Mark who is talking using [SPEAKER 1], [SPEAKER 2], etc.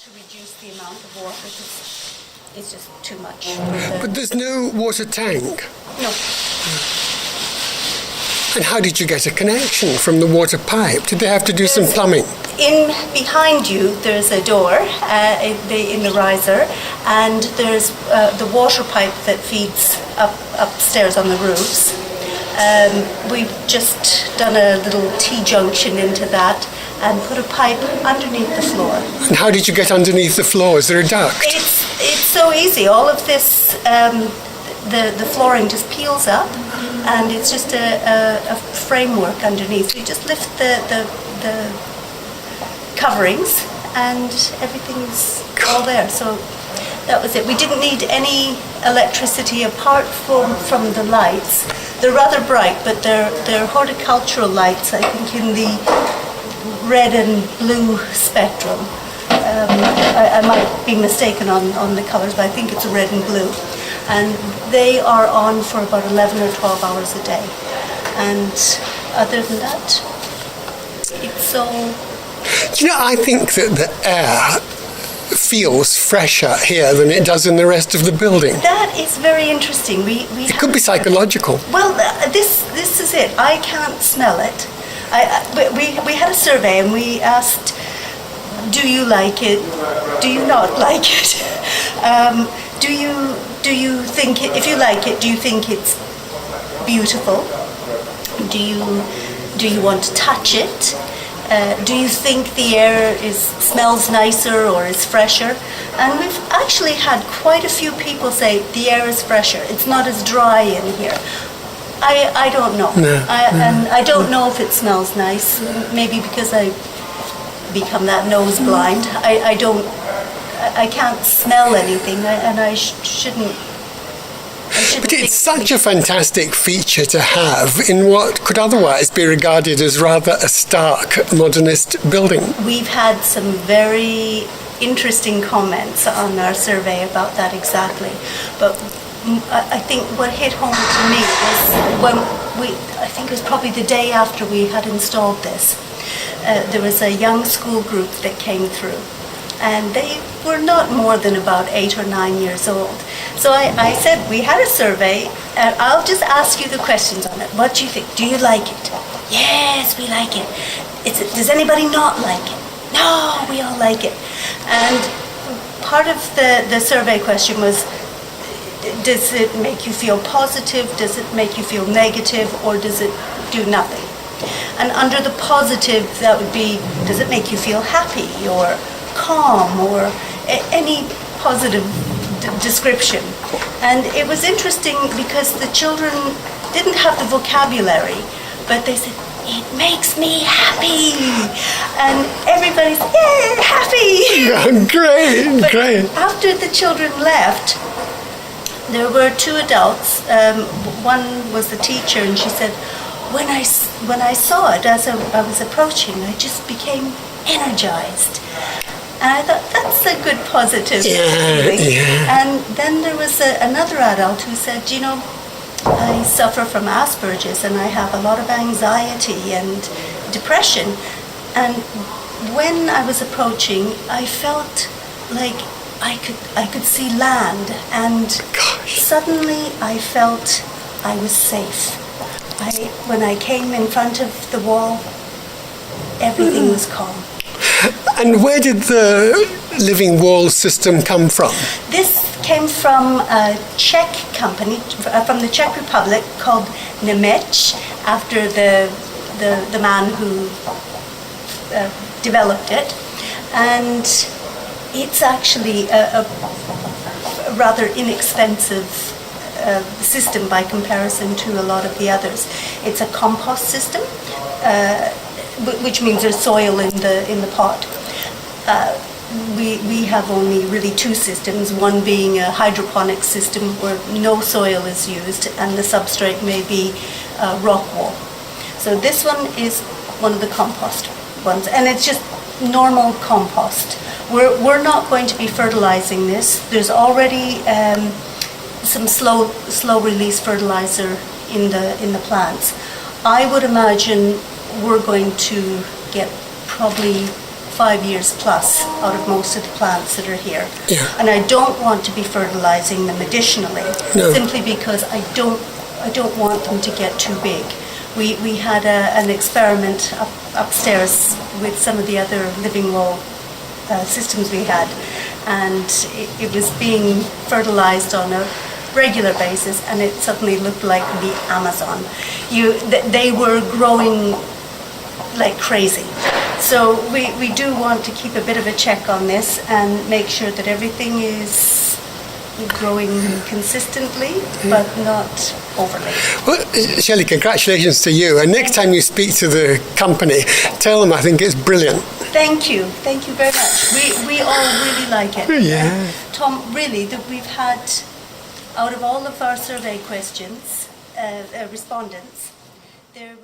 [SPEAKER 1] to reduce the amount of water because it's just too much.
[SPEAKER 2] But there's no water tank.
[SPEAKER 1] No.
[SPEAKER 2] And how did you get a connection from the water pipe? Did they have to do some plumbing?
[SPEAKER 1] Behind you, there's a door in the riser, and there's the water pipe that feeds upstairs on the roofs. We've just done a little T-junction into that and put a pipe underneath the floor.
[SPEAKER 2] And how did you get underneath the floor? Is there a duct?
[SPEAKER 1] It's so easy. All of this, the flooring just peels up, and it's just a framework underneath. You just lift the coverings, and everything's all there. So that was it. We didn't need any electricity apart from the lights. They're rather bright, but they're horticultural lights, I think, in the red and blue spectrum. I might be mistaken on the colours, but I think it's red and blue. And they are on for about 11 or 12 hours a day. And other than that, it's so...
[SPEAKER 2] You know, I think that the air feels fresher here than it does in the rest of the building.
[SPEAKER 1] That is very interesting.
[SPEAKER 2] It could be psychological.
[SPEAKER 1] Well, this is it. I can't smell it. We had a survey and we asked, do you like it? Do you not like it? Do you think it, if you like it, do you think it's beautiful? Do you want to touch it? Do you think the air smells nicer or is fresher? And we've actually had quite a few people say the air is fresher. It's not as dry in here. I don't know. And I don't know if it smells nice. Maybe because I become that nose blind. I can't smell anything, and I shouldn't.
[SPEAKER 2] But it's such a fantastic feature to have in what could otherwise be regarded as rather a stark modernist building.
[SPEAKER 1] We've had some very interesting comments on our survey about that exactly. But I think what hit home to me was I think it was probably the day after we had installed this, there was a young school group that came through. And they were not more than about 8 or 9 years old. So I said, we had a survey, and I'll just ask you the questions on it. What do you think? Do you like it? Yes, we like it. Does anybody not like it? No, we all like it. And part of the survey question was, does it make you feel positive? Does it make you feel negative? Or does it do nothing? And under the positive, that would be, does it make you feel happy or calm or any positive description? And it was interesting because the children didn't have the vocabulary, but they said, it makes me happy. And everybody's, yay, happy.
[SPEAKER 2] Yeah, great.
[SPEAKER 1] After the children left, there were 2 adults. One was the teacher, and she said, when I saw it as I was approaching, I just became energized. And I thought, that's a good positive feeling. Yeah. And then there was another adult who said, you know, I suffer from Asperger's and I have a lot of anxiety and depression. And when I was approaching, I felt like I could see land. And suddenly I felt I was safe. When I came in front of the wall, everything was calm.
[SPEAKER 2] And where did the living wall system come from?
[SPEAKER 1] This came from a Czech company, from the Czech Republic, called Nemec, after the man who developed it. And it's actually a rather inexpensive system by comparison to a lot of the others. It's a compost system, which means there's soil in the pot. We have only really 2 systems, one being a hydroponic system where no soil is used and the substrate may be rock wool. So this one is one of the compost ones, and it's just normal compost. We're not going to be fertilizing this. There's already some slow release fertilizer in the plants. I would imagine we're going to get probably 5 years plus out of most of the plants that are here.
[SPEAKER 2] Yeah.
[SPEAKER 1] And I don't want to be fertilizing them additionally,
[SPEAKER 2] No.
[SPEAKER 1] simply because I don't want them to get too big. We had an experiment upstairs with some of the other living wall systems we had, and it was being fertilized on a regular basis, and it suddenly looked like the Amazon. They were growing like crazy. So we do want to keep a bit of a check on this and make sure that everything is growing consistently, but not overly.
[SPEAKER 2] Well, Shelley, congratulations to you. And next time you speak to the company, tell them I think it's brilliant.
[SPEAKER 1] Thank you very much. We all really like it.
[SPEAKER 2] Yeah.
[SPEAKER 1] Tom, really, that we've had, out of all of our survey questions, respondents, there